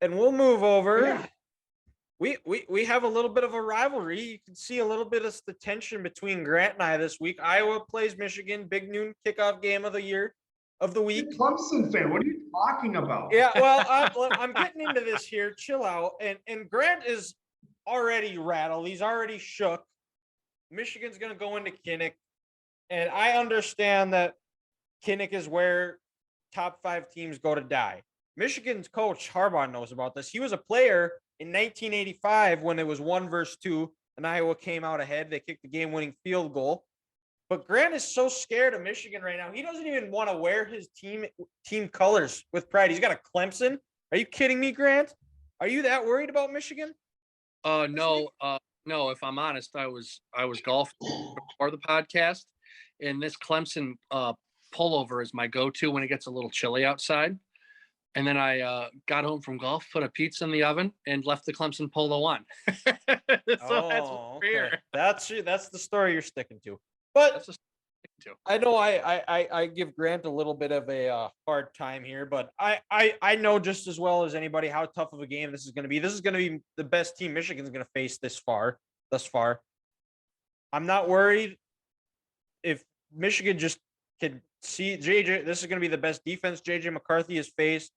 And we'll move over. Yeah. We have a little bit of a rivalry. You can see a little bit of the tension between Grant and I this week. Iowa plays Michigan, big noon kickoff game of the week. You're a Clemson fan. What are you talking about? Yeah, well, I'm getting into this here. Chill out. And Grant is already rattled. He's already shook. Michigan's going to go into Kinnick. And I understand that Kinnick is where top 5 teams go to die. Michigan's coach, Harbaugh, knows about this. He was a player in 1985 when it was 1-2 and Iowa came out ahead. They kicked the game-winning field goal. But Grant is so scared of Michigan right now. He doesn't even want to wear his team colors with pride. He's got a Clemson. Are you kidding me, Grant? Are you that worried about Michigan? No. If I'm honest, I was golfing before the podcast, and this Clemson pullover is my go-to when it gets a little chilly outside. And then I got home from golf, put a pizza in the oven, and left the Clemson polo on. That's the story you're sticking to. But I know I give Grant a little bit of a hard time here, but I know just as well as anybody how tough of a game this is going to be. This is going to be the best team Michigan's going to face thus far. I'm not worried if Michigan just can see JJ. This is going to be the best defense JJ McCarthy has faced.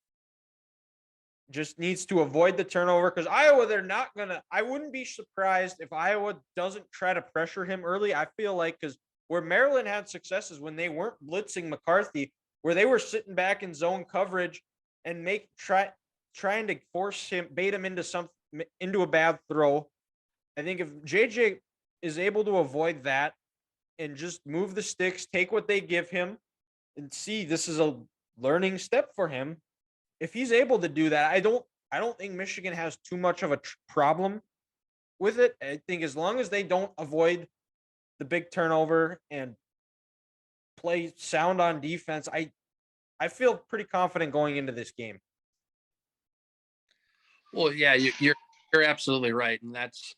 Just needs to avoid the turnover because Iowa, they're not going to – I wouldn't be surprised if Iowa doesn't try to pressure him early. I feel like because where Maryland had successes when they weren't blitzing McCarthy, where they were sitting back in zone coverage and trying to bait him into a bad throw. I think if JJ is able to avoid that and just move the sticks, take what they give him, and see this is a learning step for him. If he's able to do that, I don't think Michigan has too much of a problem with it. I think as long as they don't avoid the big turnover and play sound on defense, I feel pretty confident going into this game. Well, yeah, you're absolutely right, and that's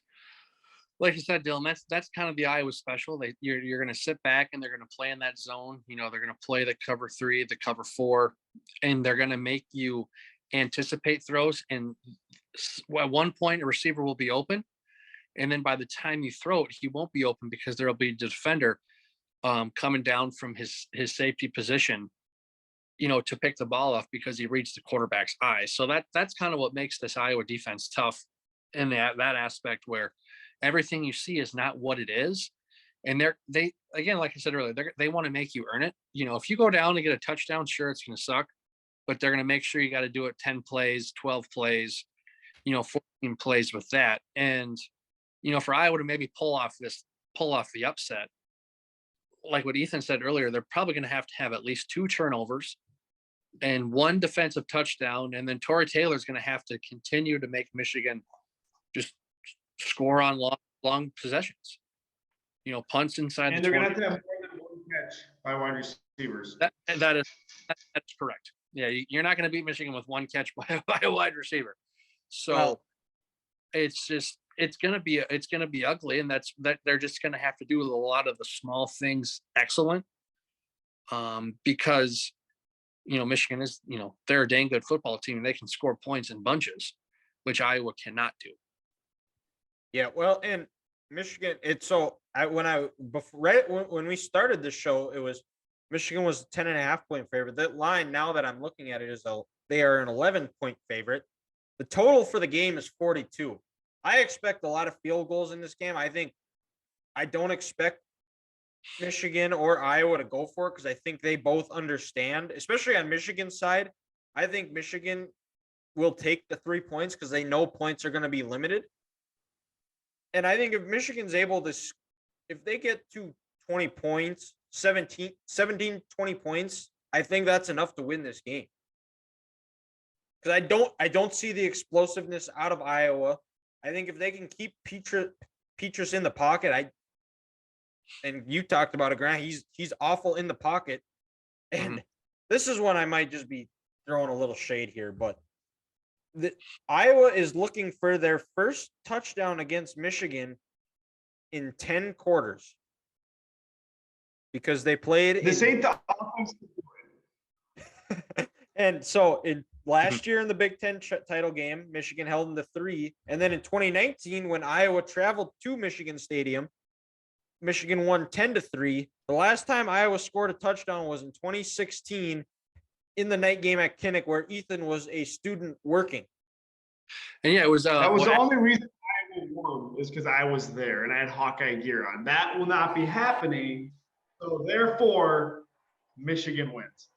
like you said, Dylan. That's kind of the Iowa special. You're going to sit back and they're going to play in that zone. You know, they're going to play the cover 3, the cover 4, and they're going to make you anticipate throws. And at one point, a receiver will be open, and then by the time you throw it, he won't be open because there will be a defender coming down from his safety position, you know, to pick the ball off because he reached the quarterback's eye. So that's kind of what makes this Iowa defense tough in that aspect where everything you see is not what it is. And they again, like I said earlier, they want to make you earn it. You know, if you go down and get a touchdown, sure, it's going to suck, but they're going to make sure you got to do it 10 plays, 12 plays, 14 plays with that. And, for Iowa to maybe pull off the upset, like what Ethan said earlier, they're probably going to have at least 2 turnovers and 1 defensive touchdown. And then Torrey Taylor's going to have to continue to make Michigan just score on long possessions, punts inside. And they're going to have to have more than 1 catch by wide receivers. That's correct. Yeah, you're not going to beat Michigan with 1 catch by a wide receiver. So it's going to be ugly, and that they're just going to have to do a lot of the small things excellent. Because Michigan is they're a dang good football team and they can score points in bunches, which Iowa cannot do. Yeah, well, and Michigan, when we started the show, it was Michigan was a 10.5-point favorite. That line, now that I'm looking at it, is they are an 11-point favorite. The total for the game is 42. I expect a lot of field goals in this game. I don't expect Michigan or Iowa to go for it because I think they both understand, especially on Michigan's side. I think Michigan will take the 3 points because they know points are going to be limited. And I think if Michigan's able to, if they get to 20 points, 17, 20 points, I think that's enough to win this game. Because I don't see the explosiveness out of Iowa. I think if they can keep Petrus in the pocket, and you talked about it, Grant, he's awful in the pocket. And this is when I might just be throwing a little shade here, but Iowa is looking for their first touchdown against Michigan in 10 quarters because they played. This ain't the offense. And so Last year in the Big Ten title game, Michigan held them to 3. And then in 2019, when Iowa traveled to Michigan Stadium, Michigan won 10-3. The last time Iowa scored a touchdown was in 2016 in the night game at Kinnick, where Ethan was a student working. And yeah, it was That was the only reason Iowa won is because I was there and I had Hawkeye gear on. That will not be happening. So therefore, Michigan wins.